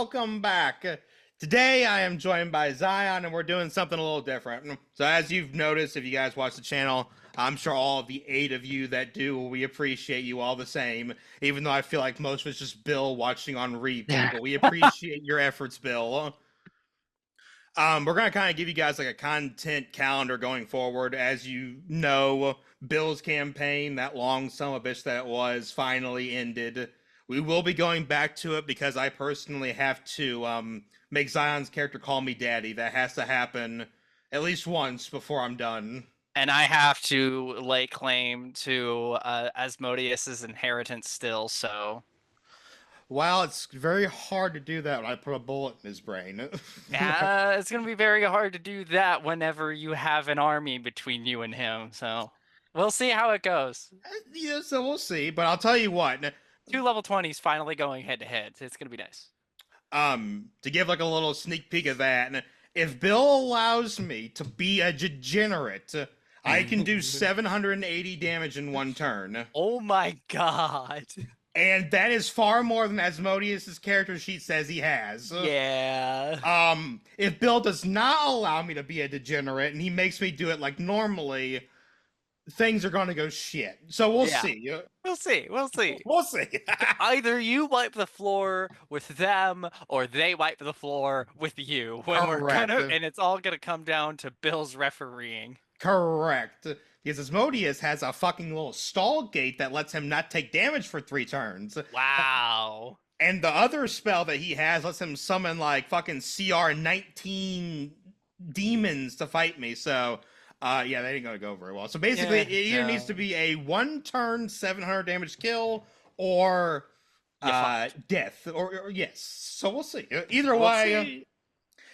welcome back. Today I am joined by Zion and we're doing something a little different. So as you've noticed, if you guys watch the channel, I'm sure all of the 8 of you that do, we appreciate you all the same. Even though I feel like most of it's just Bill watching on repeat, but we appreciate your efforts, Bill. We're going to kind of give you guys like a content calendar going forward. As you know, Bill's campaign, that long son of a bitch that it was, finally ended. We will be going back to it because I personally have to make Zion's character call me daddy. That has to happen at least once before I'm done. And I have to lay claim to Asmodeus's inheritance still, so Well, it's very hard to do that when I put a bullet in his brain. it's gonna be very hard to do that whenever you have an army between you and him. So we'll see how it goes. Yeah, so we'll see. But I'll tell you what. 2 level 20s finally going head to head. It's gonna be nice. To give like a little sneak peek of that, if Bill allows me to be a degenerate, I can do 780 damage in one turn. Oh my god. And that is far more than Asmodeus's character sheet says he has. Yeah. If Bill does not allow me to be a degenerate and he makes me do it like normally, things are going to go shit. So we'll see. We'll see. We'll see. We'll see. Either you wipe the floor with them, or they wipe the floor with you. And it's all gonna come down to Bill's refereeing. Correct. Because Asmodeus has a fucking little stall gate that lets him not take damage for 3 turns. Wow. And the other spell that he has lets him summon like fucking CR 19 demons to fight me. So yeah, that ain't gonna go very well. So basically, it either needs to be a 1-turn 700 damage kill or death, or yes. So we'll see. Either way,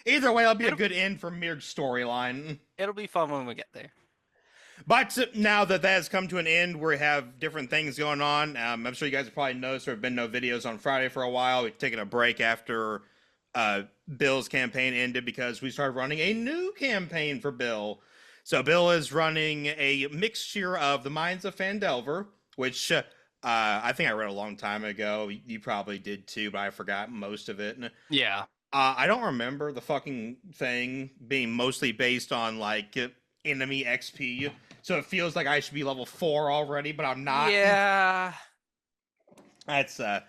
it'll be a good end for Mirg's storyline. It'll be fun when we get there. But now that has come to an end, we have different things going on. I'm sure you guys have probably noticed there have been no videos on Friday for a while. We've taken a break after Bill's campaign ended because we started running a new campaign for Bill. So Bill is running a mixture of the Mines of Phandelver, which I think I read a long time ago. You probably did too, but I forgot most of it. Yeah. I don't remember the fucking thing being mostly based on like enemy XP. So it feels like I should be level 4 already, but I'm not. Yeah. That's a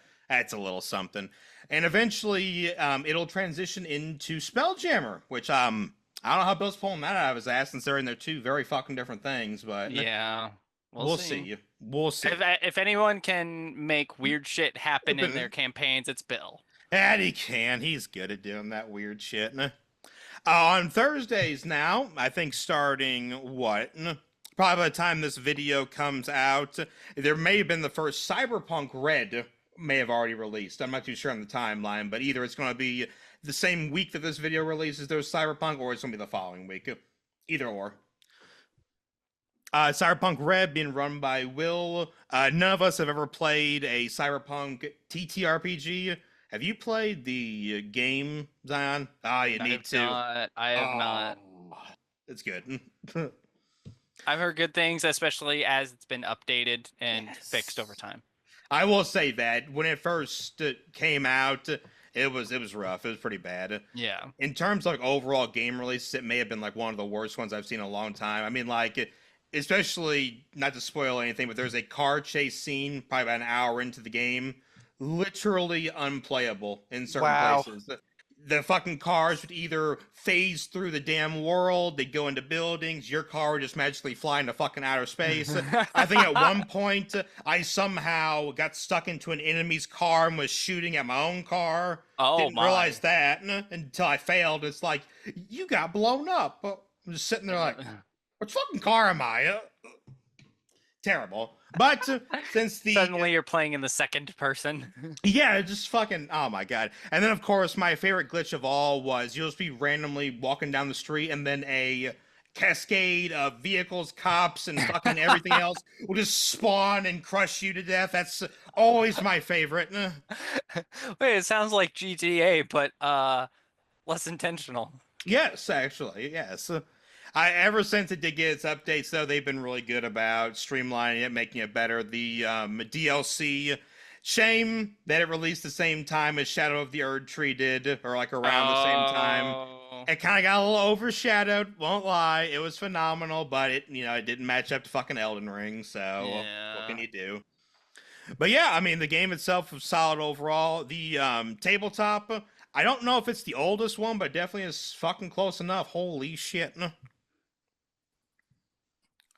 little something. And eventually it'll transition into SpellJammer, which I don't know how Bill's pulling that out of his ass since they're in there 2 very fucking different things, but yeah. We'll see. We'll see. If anyone can make weird shit happen in their campaigns, it's Bill. And he can. He's good at doing that weird shit. On Thursdays now, I think starting what? Probably by the time this video comes out, there may have been the first Cyberpunk Red may have already released. I'm not too sure on the timeline, but either it's going to be the same week that this video releases, there's Cyberpunk, or it's going to be the following week. Either or. Cyberpunk Red being run by Will. None of us have ever played a Cyberpunk ttrpg. Have you played the game, Zion? You need to. I have not. It's good. I've heard good things, especially as it's been updated and fixed over time. I will say that when it first came out, it was rough. It was pretty bad. Yeah. In terms of like overall game releases, it may have been like one of the worst ones I've seen in a long time. I mean, like, especially not to spoil anything, but there's a car chase scene probably about an hour into the game. Literally unplayable in certain places. The fucking cars would either phase through the damn world, they'd go into buildings, your car would just magically fly into fucking outer space. I think at one point, I somehow got stuck into an enemy's car and was shooting at my own car. Didn't realize that until I failed. It's like, you got blown up. I'm just sitting there like, which fucking car am I? Terrible. But since suddenly you're playing in the second person. Yeah, just fucking, oh my god. And then of course my favorite glitch of all was you'll just be randomly walking down the street and then a cascade of vehicles, cops, and fucking everything else will just spawn and crush you to death. That's always my favorite. Wait, it sounds like GTA, but less intentional. Yes, actually, yes. Ever since it did get its updates, though, they've been really good about streamlining it, making it better. The DLC Shame that it released the same time as Shadow of the Erd Tree did, or like around the same time. Oh. It kind of got a little overshadowed. Won't lie, it was phenomenal, but it didn't match up to fucking Elden Ring. So what can Yeah. you do? But yeah, I mean the game itself was solid overall. The tabletop, I don't know if it's the oldest one, but definitely is fucking close enough. Holy shit!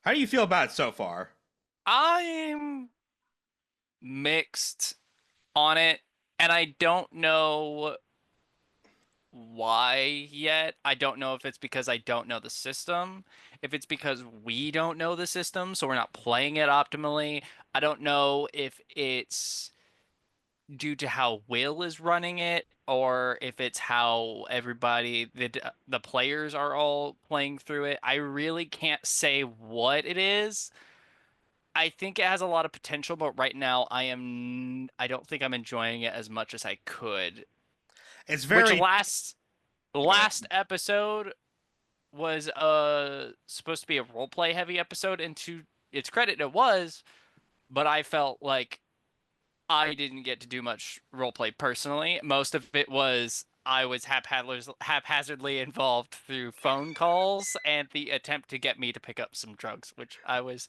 How do you feel about it so far? I'm mixed on it, and I don't know why yet. I don't know if it's because I don't know the system, if it's because we don't know the system, so we're not playing it optimally. I don't know if it's due to how Will is running it, or if it's how everybody the players are all playing through it. I really can't say what it is. I think it has a lot of potential, but right now I don't think I'm enjoying it as much as I could. It's Which very. Go ahead. last episode was supposed to be a role play heavy episode, and to its credit it was, but I felt like I didn't get to do much role play personally. Most of it was I was haphazardly involved through phone calls and the attempt to get me to pick up some drugs, which I was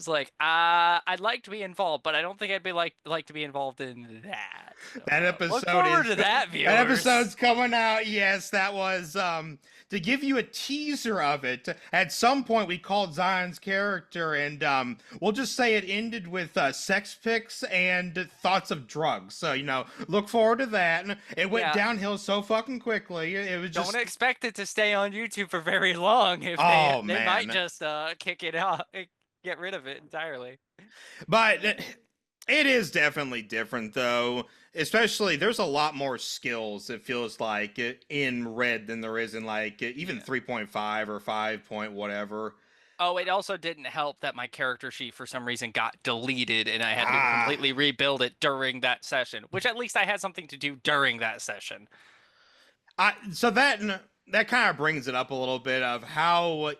like, I'd like to be involved, but I don't think I'd be like to be involved in that. So, That look episode forward is to that, that viewers. episode's coming out. Yes, that was to give you a teaser of it. At some point, we called Zion's character, and we'll just say it ended with sex pics and thoughts of drugs. So look forward to that. And it went Yeah, downhill so fucking quickly. It was don't just expect it to stay on YouTube for very long. If oh they might man. just kick it out, get rid of it entirely. But it is definitely different, though. Especially, there's a lot more skills, it feels like, in Red than there is in, like, even Yeah. 3.5 or 5 point whatever. Oh, it also didn't help that my character sheet for some reason got deleted and I had to Ah. completely rebuild it during that session, which at least I had something to do during that session. So that kind of brings it up a little bit of how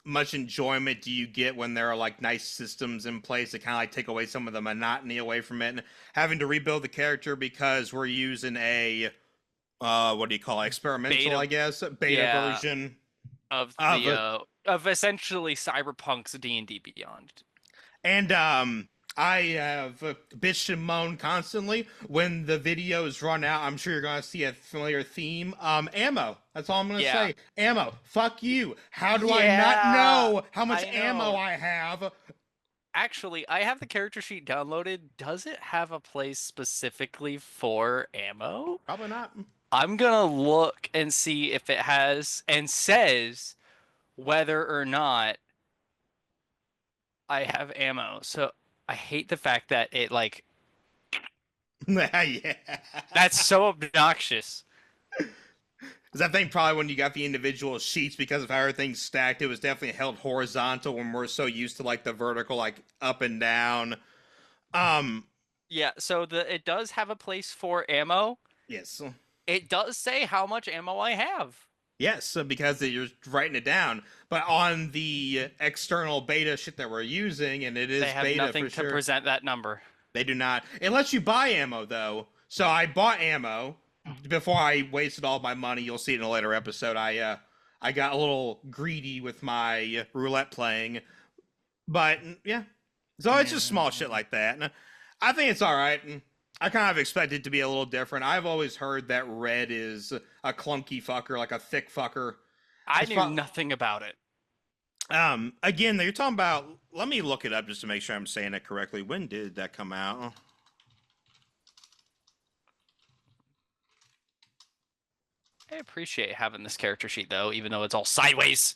much enjoyment do you get when there are like nice systems in place that kind of like take away some of the monotony away from it, and having to rebuild the character because we're using a what do you call it? Experimental, Beta, I guess, beta yeah, version of of the of essentially Cyberpunk's D&D Beyond. and I have bitched and moaned constantly when the videos run out. I'm sure you're gonna see a familiar theme. Ammo. That's all I'm gonna Yeah. say. Ammo. Fuck you. How do I not Yeah, know how much I ammo know. I have? Actually, I have the character sheet downloaded. Does it have a place specifically for ammo? Probably not. I'm gonna look and see if it has and says whether or not I have ammo. So I hate the fact that it like Yeah. that's so obnoxious. Because I think probably when you got the individual sheets, because of how everything's stacked, it was definitely held horizontal when we're so used to like the vertical, like up and down. Um, Yeah, so it does have a place for ammo. yes. It does say how much ammo I have. Yes, because you're writing it down. But on the external beta shit that we're using, and it They is have beta nothing for to sure, present that number. they do not. It lets you buy ammo, though. So I bought ammo before I wasted all my money. You'll see it in a later episode. I got a little greedy with my roulette playing. But yeah, so it's just small shit Mm. like that. And I think it's all right. And I kind of expect it to be a little different. I've always heard that Red is a clunky fucker, like a thick fucker. I It's knew pro- nothing about it. again, you're talking about. Let me look it up just to make sure I'm saying it correctly. When did that come out? I appreciate having this character sheet though, even though it's all sideways.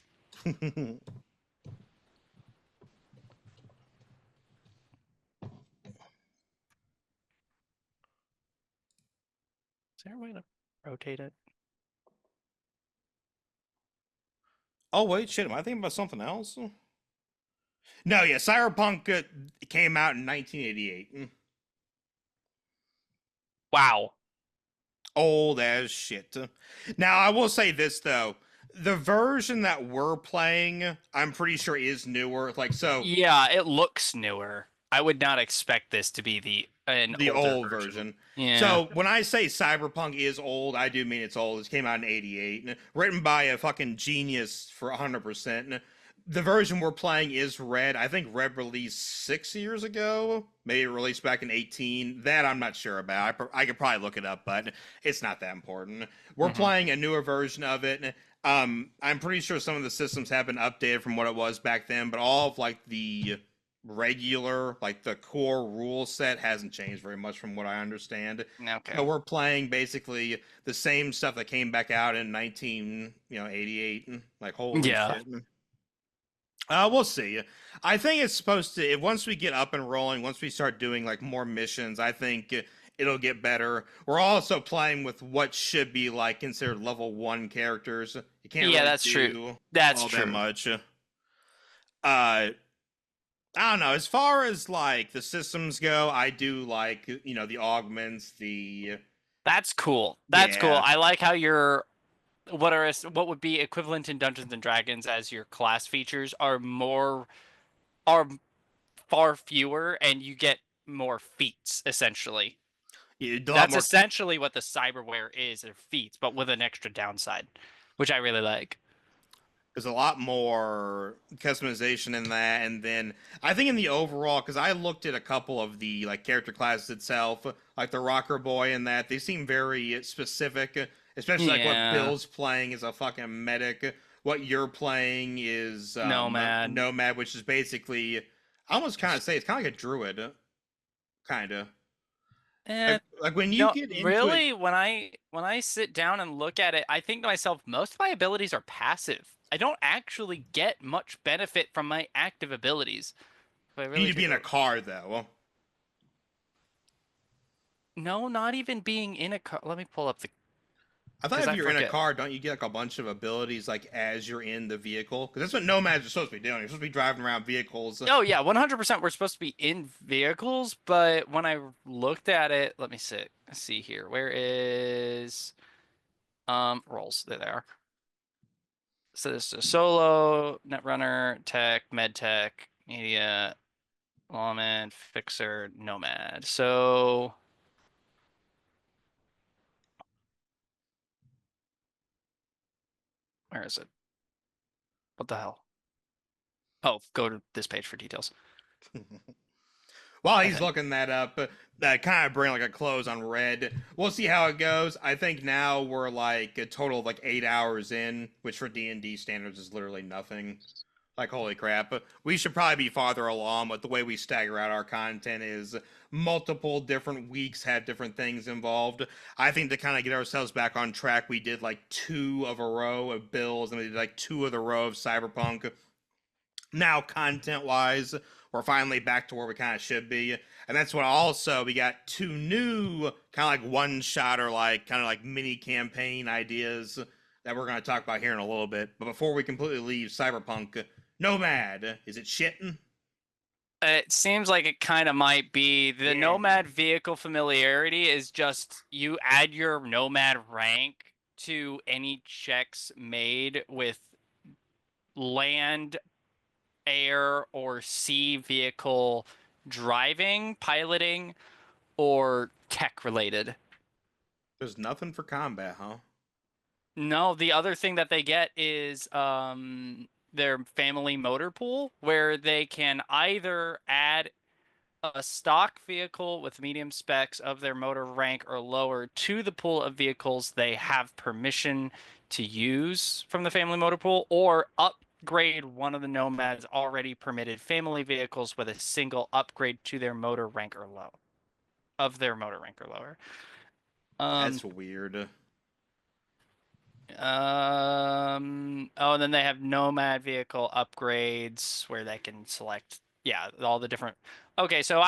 Is there a way to rotate it? Oh wait, shit. Am I thinking about something else? No, yeah, Cyberpunk came out in 1988. Wow. Old as shit. Now, I will say this though. The version that we're playing, I'm pretty sure is newer. Like so Yeah, it looks newer. I would not expect this to be an The older old version. version. Yeah. So when I say Cyberpunk is old, I do mean it's old. It came out in '88, written by a fucking genius for 100%. The version we're playing is Red. I think Red released 6 years ago. Maybe it released back in 18. That I'm not sure about. I could probably look it up, but it's not that important. We're Hmm. playing a newer version of it. I'm pretty sure some of the systems have been updated from what it was back then, but all of like the regular, like the core rule set hasn't changed very much from what I understand. Okay. So we're playing basically the same stuff that came back out in 88. Like holy Yeah. shit. We'll see. I think it's supposed to. Once we get up and rolling, once we start doing like more missions, I think it'll get better. We're also playing with what should be like considered level one characters. You can't Yeah, really that's true. do That's all that true. much. I don't know. As far as like the systems go, I do like the augments, the That's cool. That's cool. yeah, I like how what would be equivalent in Dungeons and Dragons as your class features are far fewer, and you get more feats essentially. you do a lot That's more. essentially what the cyberware is, are feats, but with an extra downside, which I really like. There's a lot more customization in that, and then I think in the overall, because I looked at a couple of the like character classes itself, like the Rocker Boy and that they seem very specific, especially like what Yeah. Bill's playing is a fucking medic. What you're playing is Nomad. Nomad, which is basically I almost kind of say it's kind of like a druid, kind of. Eh, Like when you no, get into it, really, when I sit down and look at it, I think to myself, most of my abilities are passive. I don't actually get much benefit from my active abilities. If I you need really to be take in a a car though. No, not even being in a car. Let me pull up the I thought because if I you're in a forget. car, don't you get like a bunch of abilities like as you're in the vehicle? Because that's what nomads are supposed to be doing. You're supposed to be driving around vehicles. Oh yeah, 100% we're supposed to be in vehicles, but when I looked at it, let me see here. Where is roles? There they are. So this is solo, netrunner, tech, med tech, media, lawman, fixer, nomad. So where is it? What the hell? Oh, go to this page for details. While I he's think. looking that up, that kind of bring like a close on Red. We'll see how it goes. I think now we're like a total of like 8 hours in, which for D&D standards is literally nothing. Like holy crap, we should probably be farther along, but the way we stagger out our content is multiple different weeks have different things involved. I think to kind of get ourselves back on track, we did like two of a row of bills and we did like two of the row of cyberpunk. Now content wise, we're finally back to where we kind of should be, and that's what also we got two new kind of like one shot or like kind of like mini campaign ideas that we're going to talk about here in a little bit. But before we completely leave cyberpunk, nomad, is it shitting? It seems like it kind of might be. The Yeah. Nomad vehicle familiarity is just you add your Nomad rank to any checks made with land, air, or sea vehicle driving, piloting, or tech related. There's nothing for combat, huh? No, the other thing that they get is their family motor pool, where they can either add a stock vehicle with medium specs of their motor rank or lower to the pool of vehicles they have permission to use from the family motor pool, or upgrade one of the Nomad's already permitted family vehicles with a single upgrade to their motor rank or low of their motor rank or lower. Um, That's weird. oh, and then they have Nomad vehicle upgrades where they can select, yeah, all the different. Okay, so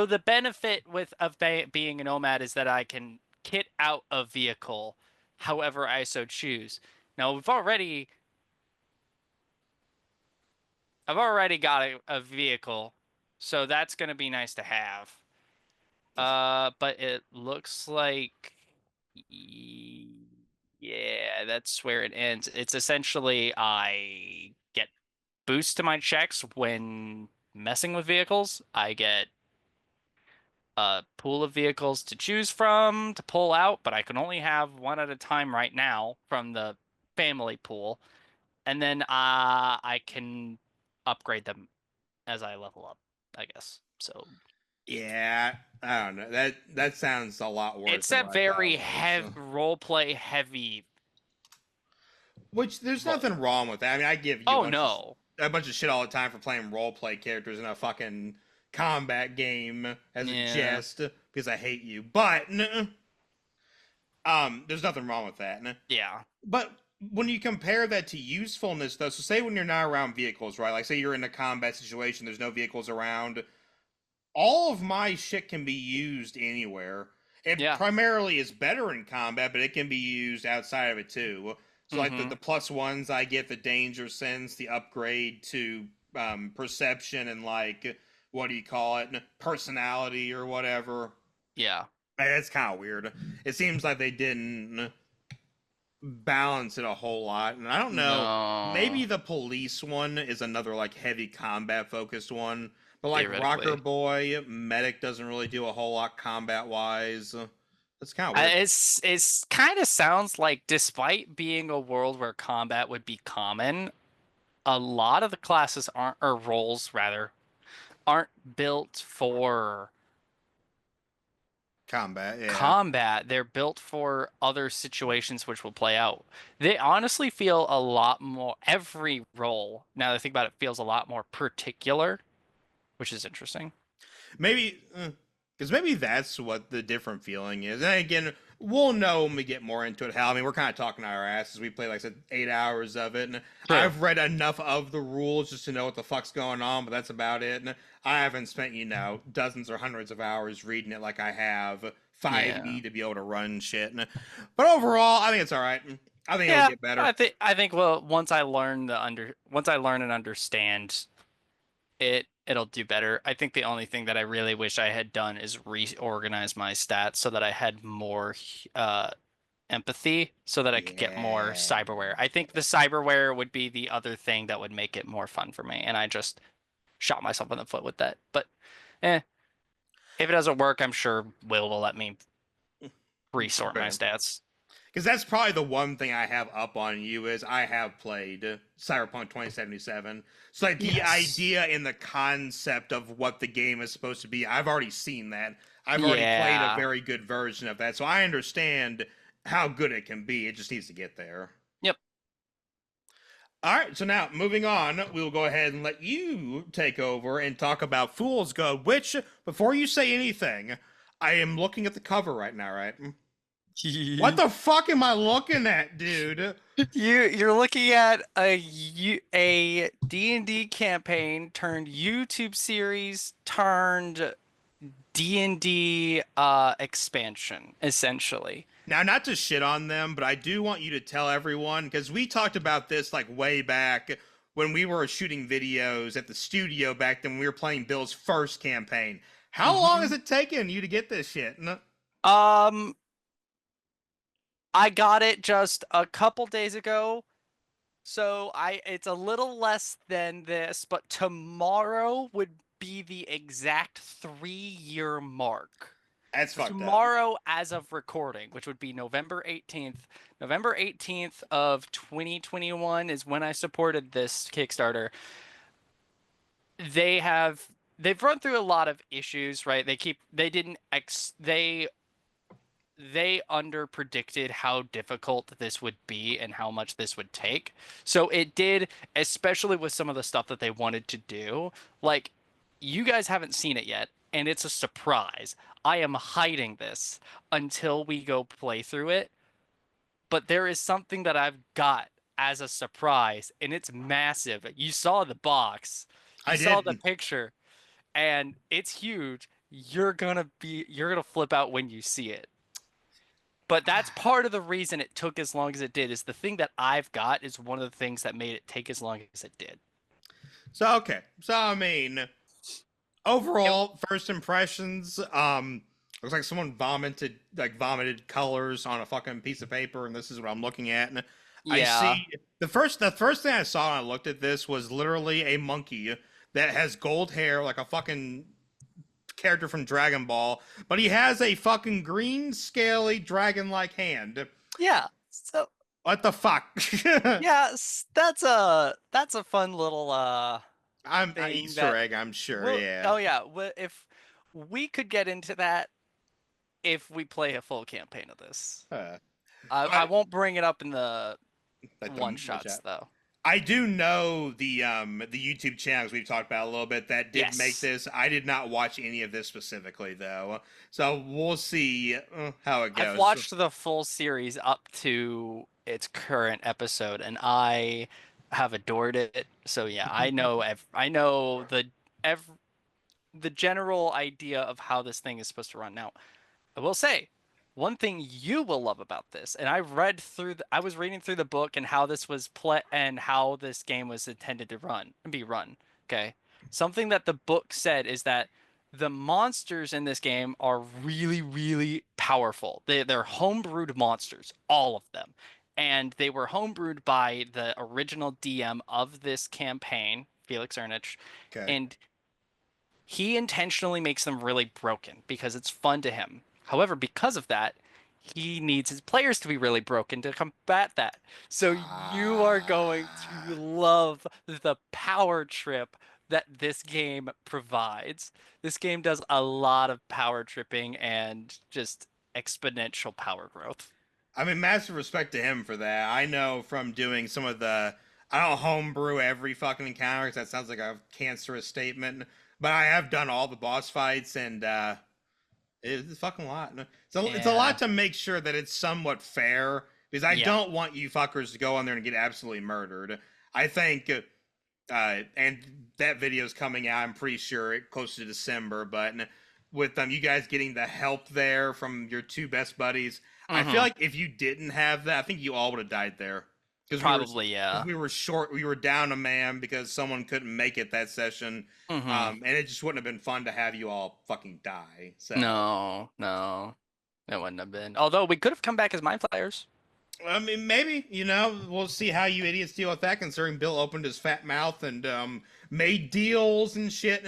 the benefit of being a Nomad is that I can kit out a vehicle however I so choose. Now, I've already got a vehicle, so that's going to be nice to have. But it looks like, yeah, that's where it ends. It's essentially I get boost to my checks when messing with vehicles. I get a pool of vehicles to choose from to pull out, but I can only have one at a time right now from the family pool. And then I can upgrade them as I level up, I guess. So Yeah, I don't know. That sounds a lot worse it's than a what I thought very it was. role play heavy Which there's role. nothing wrong with that. I mean, I give you Oh no. a bunch of shit all the time for playing role play characters in a fucking combat game as a Yeah. jest because I hate you. But there's nothing wrong with that. Yeah. But when you compare that to usefulness, though, so say when you're not around vehicles, right? Like say you're in a combat situation, there's no vehicles around. All of my shit can be used anywhere. It Yeah. primarily is better in combat, but it can be used outside of it too. So like Mm-hmm. the plus ones I get, the danger sense, the upgrade to perception, and like what do you call it, personality or whatever. Yeah. It's kind of weird. It seems like they didn't balance it a whole lot, and I don't know. No. Maybe the police one is another like heavy combat focused one, but like Rocker Theoretically. Boy, Medic doesn't really do a whole lot combat wise. That's kind of weird. It's kind of sounds like despite being a world where combat would be common, a lot of the classes aren't or roles rather aren't built for Combat, yeah. combat. They're built for other situations which will play out. They honestly feel a lot more every role, now that I think about it, feels a lot more particular, which is interesting. Maybe because maybe that's what the different feeling is. And again, we'll know when we get more into it. Hell, I mean, we're kind of talking out our asses. We played like I said 8 hours of it, and True. I've read enough of the rules just to know what the fuck's going on. But that's about it. And I haven't spent dozens or hundreds of hours reading it like I have Yeah. 5e to be able to run shit. But overall, I think it's all right. I think it'll Yeah, get better. I think well once I learn and understand it'll do better. I think the only thing that I really wish I had done is reorganize my stats so that I had more empathy so that I could get more Yeah. cyberware. I think the cyberware would be the other thing that would make it more fun for me, and I just shot myself in the foot with that. But eh, if it doesn't work, I'm sure Will let me resort my Fair. stats. Because that's probably the one thing I have up on you is I have played Cyberpunk 2077. So like the Yes. idea and the concept of what the game is supposed to be, I've already seen that. I've already played a Yeah. very good version of that. So I understand how good it can be. It just needs to get there. Yep. All right, so now moving on, we will go ahead and let you take over and talk about Fool's Gold, which, before you say anything, I am looking at the cover right now, right? What the fuck am I looking at, dude? You're looking at a D&D campaign turned YouTube series turned D&D expansion essentially. Now, not to shit on them, but I do want you to tell everyone because we talked about this like way back when we were shooting videos at the studio back then when we were playing Bill's first campaign. How long has Hmm. it taken you to get this shit? Um, I got it just a couple days ago, so I it's a little less than this, but tomorrow would be the exact 3-year mark. That's So fucked up. tomorrow, as of recording, which would be November 18th, November 18th of 2021 is when I supported this Kickstarter. They have they've run through a lot of issues, right? They didn't ex they under predicted how difficult this would be and how much this would take. So it did, especially with some of the stuff that they wanted to do. Like, you guys haven't seen it yet, and it's a surprise. I am hiding this until we go play through it, but there is something that I've got as a surprise, and it's massive. You saw the box, you I saw the did. picture, and it's huge. You're gonna flip out when you see it. But that's part of the reason it took as long as it did, is the thing that I've got is one of the things that made it take as long as it did. So okay. So I mean, Yep. overall, first impressions, looks like someone vomited colors on a fucking piece of paper, and this is what I'm looking at. And I Yeah. see the first thing I saw when I looked at this was literally a monkey that has gold hair like a fucking character from Dragon Ball, but he has a fucking green, scaly, dragon-like hand. Yeah. So What the fuck? yeah, that's a fun little I'm thing Easter that egg, I'm sure. will. Yeah. Oh yeah, if we could get into that if we play a full campaign of this. Uh, I I won't bring it up in the like one the shots chat. though. I do know the YouTube channels we've talked about a little bit that did make Yes. this. I did not watch any of this specifically though, so we'll see how it I've goes. watched the full series up to its current episode, and I have adored it. So yeah, I know ev the general idea of how this thing is supposed to run. Now, I will say, one thing you will love about this, and I was reading through the book and how this was play and how this game was intended to be run. Okay. Something that the book said is that the monsters in this game are really, really powerful. They're homebrewed monsters, all of them. And they were homebrewed by the original DM of this campaign, Felix Ernich. Okay. And he intentionally makes them really broken because it's fun to him. However, because of that, he needs his players to be really broken to combat that. So you are going to Ah. love the power trip that this game provides. This game does a lot of power tripping and just exponential power growth. I mean, massive respect to him for that. I know from doing some of the, I don't homebrew every fucking encounter 'cause that sounds like a cancerous statement, but I have done all the boss fights and it's a fucking lot. It's a Yeah. lot to make sure that it's somewhat fair because I Yeah. don't want you fuckers to go on there and get absolutely murdered. I think, and that video is coming out. I'm pretty sure close to December, but with you guys getting the help there from your two best buddies, I feel Hmm. like if you didn't have that, I think you all would have died there Probably, because yeah. we were short, we were down a man because someone couldn't make it that session, Hmm. and it just wouldn't have been fun to have you all fucking die. So No, no, it wouldn't have been. Although we could have come back as mind flayers. I mean, maybe we'll see how you idiots deal with that. Considering Bill opened his fat mouth and made deals and shit,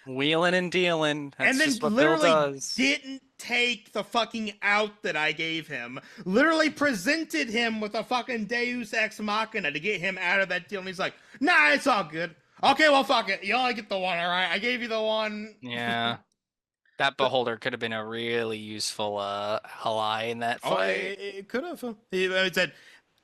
Wheeling and dealing. That's just what Bill literally does. didn't take the fucking out that I gave him. Literally presented him with a fucking Deus Ex Machina to get him out of that deal, and he's like, "Nah, it's all good. Okay, well, fuck it. You only get the one, all right? I gave you the one." Yeah. That beholder could have been a really useful ally in that Oh, fight. it could have. It said,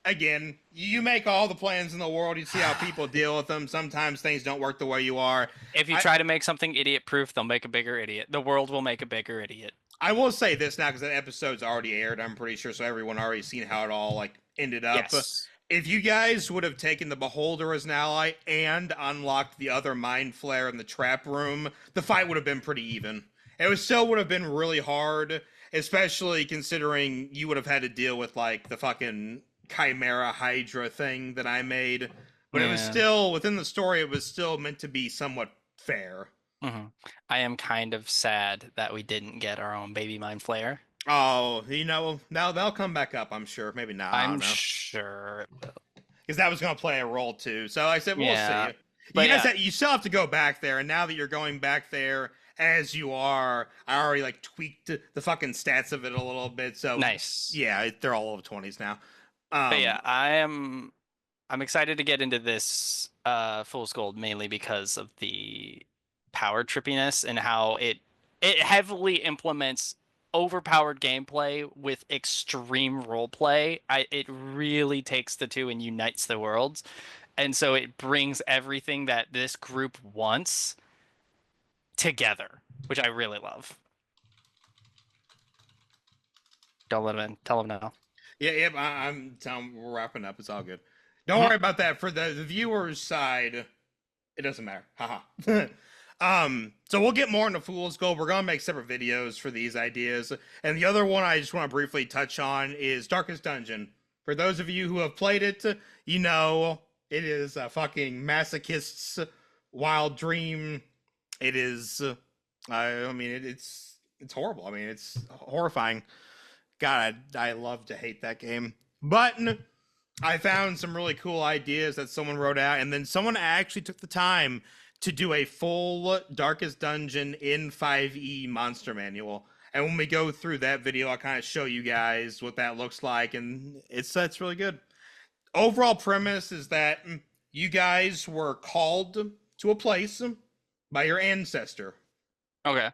again, you make all the plans in the world. You see how people deal with them. Sometimes things don't work the way you are. If you I, try to make something idiot proof, they'll make a bigger idiot. The world will make a bigger idiot. I will say this now because that episode's already aired. I'm pretty sure, so everyone already seen how it all like ended up. Yes. If you guys would have taken the Beholder as an ally and unlocked the other Mind Flare in the trap room, the fight would have been pretty even. Still would have been really hard, especially considering you would have had to deal with like the fucking Chimera Hydra thing that I made. But it was Yeah. still within the story. It was still meant to be somewhat fair. Hmm. I am kind of sad that we didn't get our own baby mind flayer. Oh, now they'll come back up. I'm sure. Maybe not. I I'm don't know. sure it will. Because that was going to play a role too. So I said, we'll Yeah. see. But yeah, You still have to go back there, and now that you're going back there as you are, I already like tweaked the fucking stats of it a little bit. So nice. yeah, they're all over 20s now. But yeah, I'm excited to get into this Fool's Gold mainly because of the power trippiness and how it heavily implements overpowered gameplay with extreme roleplay. It really takes the two and unites the worlds. And so it brings everything that this group wants together, which I really love. Don't let him in. Tell him no. Yeah, yep. I'm telling. We're wrapping up. It's all good. Don't Mhm. worry about that. For the viewers' side, it doesn't matter. Haha. So we'll get more into Fool's Gold. We're gonna make separate videos for these ideas. And the other one I just want to briefly touch on is Darkest Dungeon. For those of you who have played it, you know it is a fucking masochist's wild dream. It is. I mean, it's horrible. I mean, it's horrifying. God, I love to hate that game. But I found some really cool ideas that someone wrote out, and then someone actually took the time to do a full Darkest Dungeon in 5e monster manual. And when we go through that video, I'll kind of show you guys what that looks like, and it's really good. Overall premise is that you guys were called to a place by your ancestor. Okay.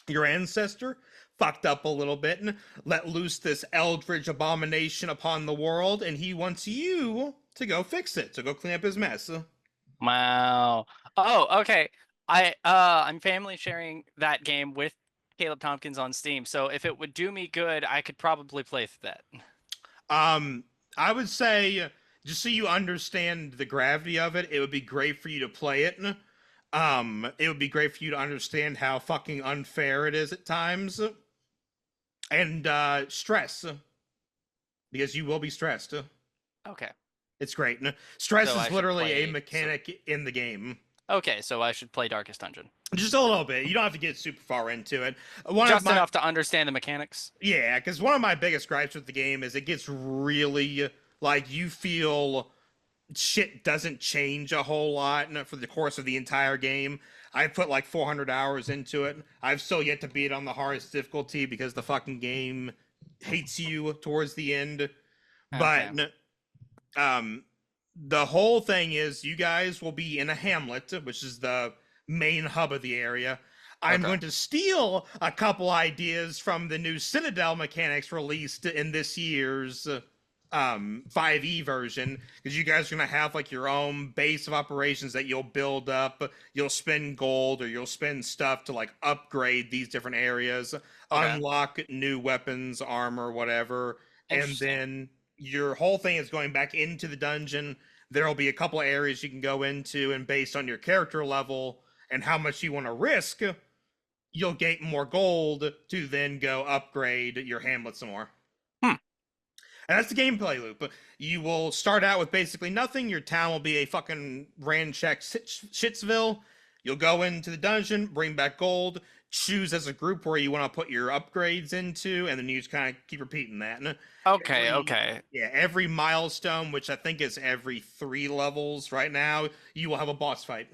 Your ancestor fucked up a little bit and let loose this eldritch abomination upon the world, and he wants you to go fix it, to go clean up his mess. Wow. Oh, okay. I'm family sharing that game with Caleb Tompkins on Steam, so if it would do me good, I could probably play through that. I would say, just so you understand the gravity of it, it would be great for you to play it. It would be great for you to understand how fucking unfair it is at times. And stress. Because you will be stressed. Okay. It's great. Stress So is literally a mechanic in the game. Okay, so I should play Darkest Dungeon. Just a little bit. You don't have to get super far into it. Just enough to understand the mechanics. Yeah, because one of my biggest gripes with the game is it gets really, like, you feel shit doesn't change a whole lot for the course of the entire game. I put like 400 hours into it. I've still yet to beat it on the hardest difficulty because the fucking game hates you towards the end. Okay. But the whole thing is you guys will be in a hamlet, which is the main hub of the area. I'm going to steal a couple ideas from the new Citadel mechanics released in this year's 5e version, because you guys are going to have like your own base of operations that you'll build up. You'll spend gold or you'll spend stuff to like upgrade these different areas, unlock new weapons, armor, whatever, and then your whole thing is going back into the dungeon. There'll be a couple of areas you can go into, and based on your character level and how much you want to risk, you'll get more gold to then go upgrade your hamlet some more. And that's the gameplay loop. You will start out with basically nothing. Your town will be a fucking Rancheck Shitsville. You'll go into the dungeon, bring back gold, choose as a group where you want to put your upgrades into, and then you just kind of keep repeating that. And okay. Yeah, every milestone, which I think is every 3 levels right now, you will have a boss fight.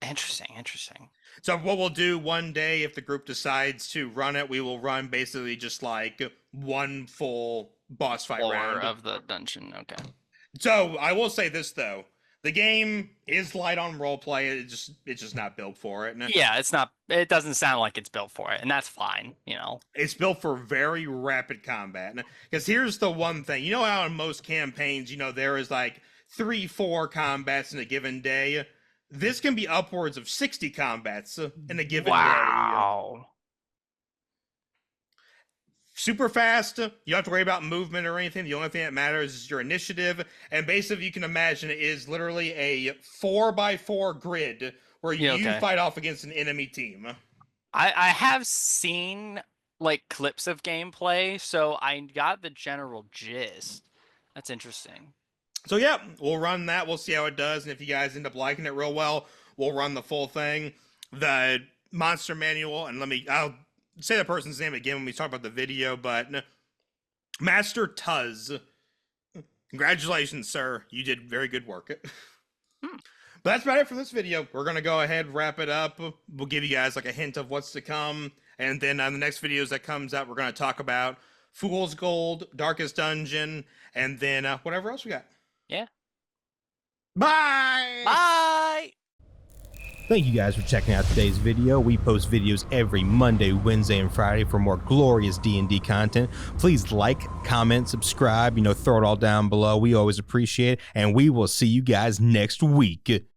Interesting. So what we'll do one day, if the group decides to run it, we will run basically just like one full boss fight round of the dungeon. Okay. So I will say this though, the game is light on roleplay. It's just not built for it. Yeah, it's not. It doesn't sound like it's built for it, and that's fine. It's built for very rapid combat. Because here's the one thing, you know how in most campaigns, there is like 3-4 combats in a given day. This can be upwards of 60 combats in a given day. Wow. Super fast. You don't have to worry about movement or anything. The only thing that matters is your initiative. And basically, you can imagine it is literally a 4x4 grid where you fight off against an enemy team. I have seen like clips of gameplay, so I got the general gist. That's interesting. So yeah, we'll run that. We'll see how it does. And if you guys end up liking it real well, we'll run the full thing. The monster manual, and I'll say the person's name again when we talk about the video, but Master Tuz. Congratulations, sir. You did very good work. But that's about it for this video. We're going to go ahead, wrap it up. We'll give you guys like a hint of what's to come. And then on the next videos that comes out, we're going to talk about Fool's Gold, Darkest Dungeon, and then whatever else we got. Yeah. Bye! Bye! Thank you guys for checking out today's video. We post videos every Monday, Wednesday, and Friday for more glorious D&D content. Please like, comment, subscribe, throw it all down below. We always appreciate it, and we will see you guys next week.